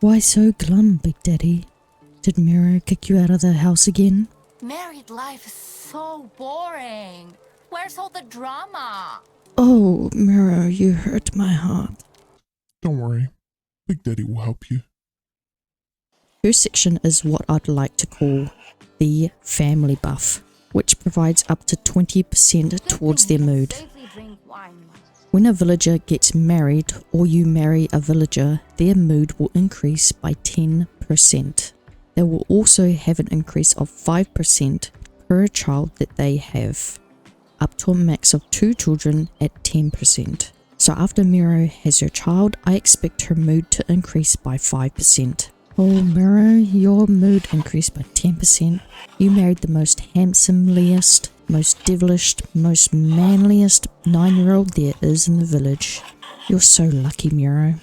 Why so glum, Big Daddy? Did Miro kick you out of the house again? Married life is so boring. Where's all the drama? Oh, Miro, you hurt my heart. Don't worry, Big Daddy will help you. First section is what I'd like to call the family buff, which provides up to 20% towards their mood. When a villager gets married or you marry a villager, their mood will increase by 10%. They will also have an increase of 5% per child that they have, up to a max of 2 children at 10%. So after Miro has her child, I expect her mood to increase by 5%. Oh Miro, your mood increased by 10%. You married the most handsomeliest, most devilish, most manliest 9-year-old there is in the village. You're so lucky, Miro.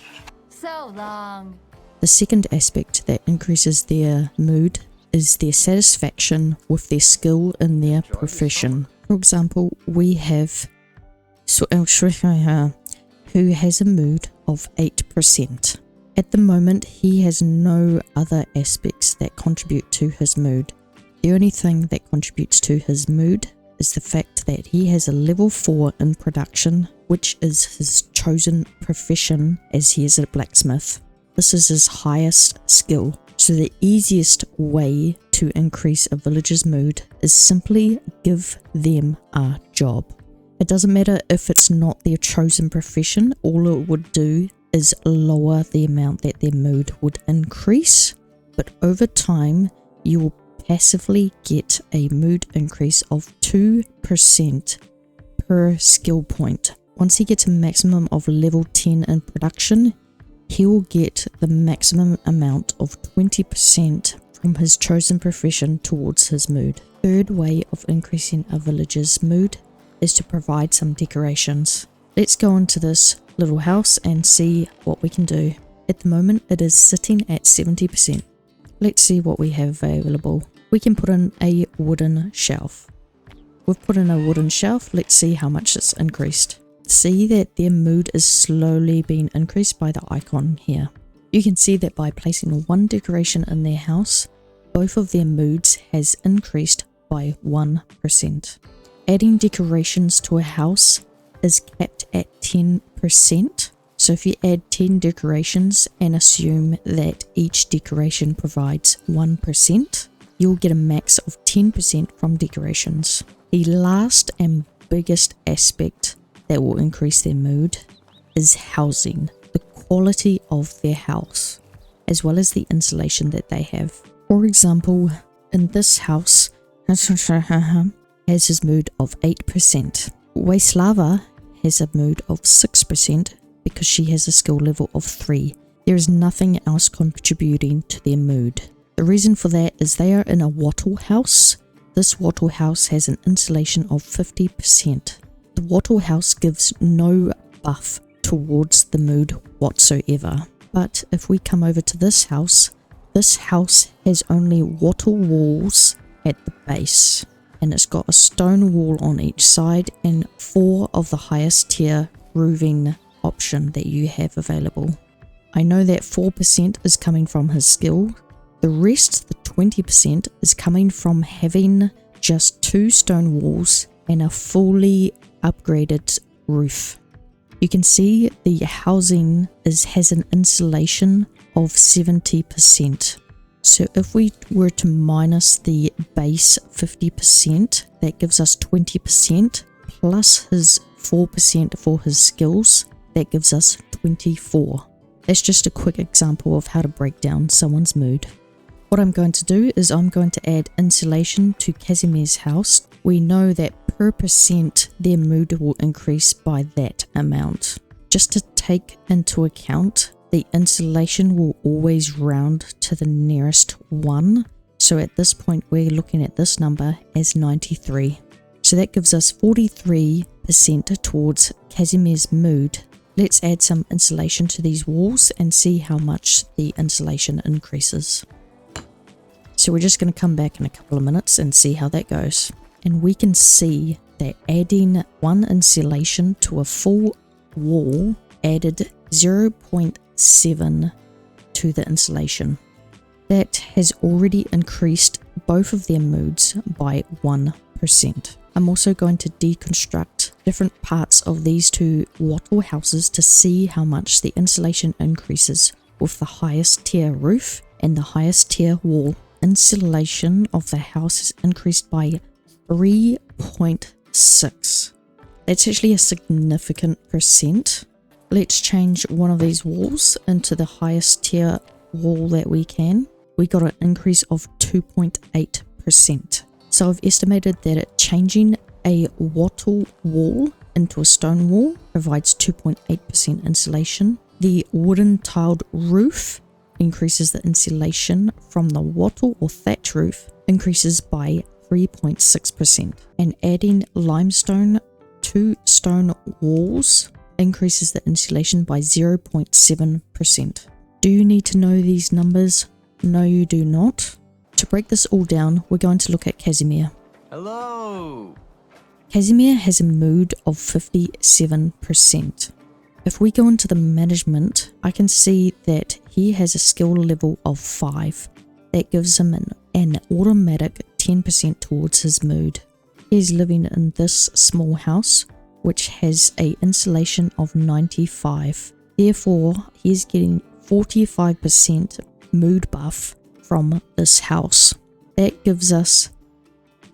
So long. The second aspect that increases their mood is their satisfaction with their skill in their profession. For example, we have who has a mood of 8%. At the moment, he has no other aspects that contribute to his mood. The only thing that contributes to his mood is the fact that he has a level 4 in production, which is his chosen profession as he is a blacksmith. This is his highest skill. So the easiest way to increase a villager's mood is simply give them a job. It doesn't matter if it's not their chosen profession, all it would do is lower the amount that their mood would increase, but over time you will passively get a mood increase of 2% per skill point. Once he gets a maximum of level 10 in production, he will get the maximum amount of 20% from his chosen profession towards his mood. Third way of increasing a villager's mood is to provide some decorations. Let's go into this little house and see what we can do. At the moment it is sitting at 70%. Let's see what we have available. We can put in a wooden shelf. We've put in a wooden shelf. Let's see how much it's increased. See that their mood is slowly being increased by the icon here. You can see that by placing one decoration in their house, both of their moods has increased by 1%. Adding decorations to a house is capped at 10%. So if you add 10 decorations and assume that each decoration provides 1%, you'll get a max of 10% from decorations. The last and biggest aspect that will increase their mood is housing, the quality of their house, as well as the insulation that they have. For example, in this house, has his mood of 8%. Waislava has a mood of 6% because she has a skill level of 3. There is nothing else contributing to their mood. The reason for that is they are in a wattle house. This wattle house has an insulation of 50%. The wattle house gives no buff towards the mood whatsoever. But if we come over to this house has only wattle walls at the base. And it's got a stone wall on each side and 4 of the highest tier roofing option that you have available. I know that 4% is coming from his skill. The rest, the 20%, is coming from having just 2 stone walls and a fully upgraded roof. You can see the housing has an insulation of 70%. So if we were to minus the base 50%, that gives us 20% plus his 4% for his skills, that gives us 24. That's just a quick example of how to break down someone's mood. What I'm going to do is I'm going to add insulation to Casimir's house. We know that per percent their mood will increase by that amount. Just to take into account, the insulation will always round to the nearest 1. So at this point we're looking at this number as 93. So that gives us 43% towards Casimir's mood. Let's add some insulation to these walls and see how much the insulation increases. So we're just going to come back in a couple of minutes and see how that goes. And we can see that adding 1 insulation to a full wall added 0.7 to the insulation. That has already increased both of their moods by 1%. I'm also going to deconstruct different parts of these two wattle houses to see how much the insulation increases with the highest tier roof and the highest tier wall. Insulation of the house is increased by 3.6. That's actually a significant percent. Let's change one of these walls into the highest tier wall that we can. We got an increase of 2.8%. So I've estimated that changing a wattle wall into a stone wall provides 2.8% insulation. The wooden tiled roof increases the insulation from the wattle or thatch roof increases by 3.6%. And adding limestone to stone walls increases the insulation by 0.7%. Do you need to know these numbers? No, you do not. To break this all down, we're going to look at Casimir. Hello! Casimir has a mood of 57%. If we go into the management, I can see that he has a skill level of 5. That gives him an automatic 10% towards his mood. He is living in this small house, which has an insulation of 95. Therefore, he is getting 45% mood buff from this house. That gives us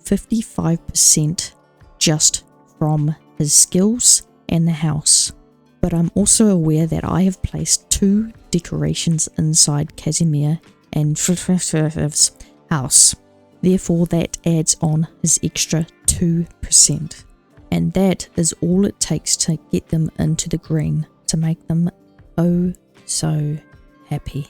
55% just from his skills and the house. But I'm also aware that I have placed 2 decorations inside Casimir and Frith's house. Therefore, that adds on his extra 2%. And that is all it takes to get them into the green, to make them oh so happy.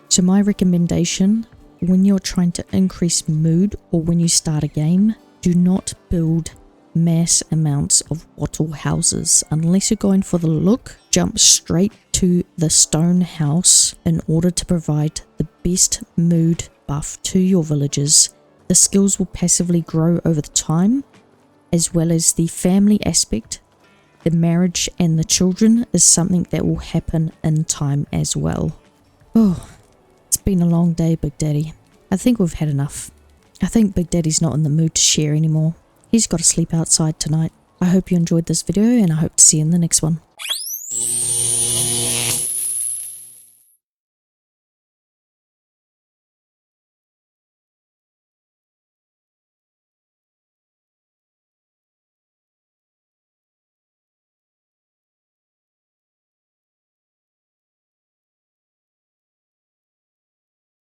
So my recommendation, when you're trying to increase mood or when you start a game, do not build mass amounts of wattle houses. Unless you're going for the look, jump straight to the stone house in order to provide the best mood buff to your villagers. The skills will passively grow over the time, as well as the family aspect. The marriage and the children is something that will happen in time as well. Oh, it's been a long day, Big Daddy. I think we've had enough. I think Big Daddy's not in the mood to share anymore. He's got to sleep outside tonight. I hope you enjoyed this video and I hope to see you in the next one.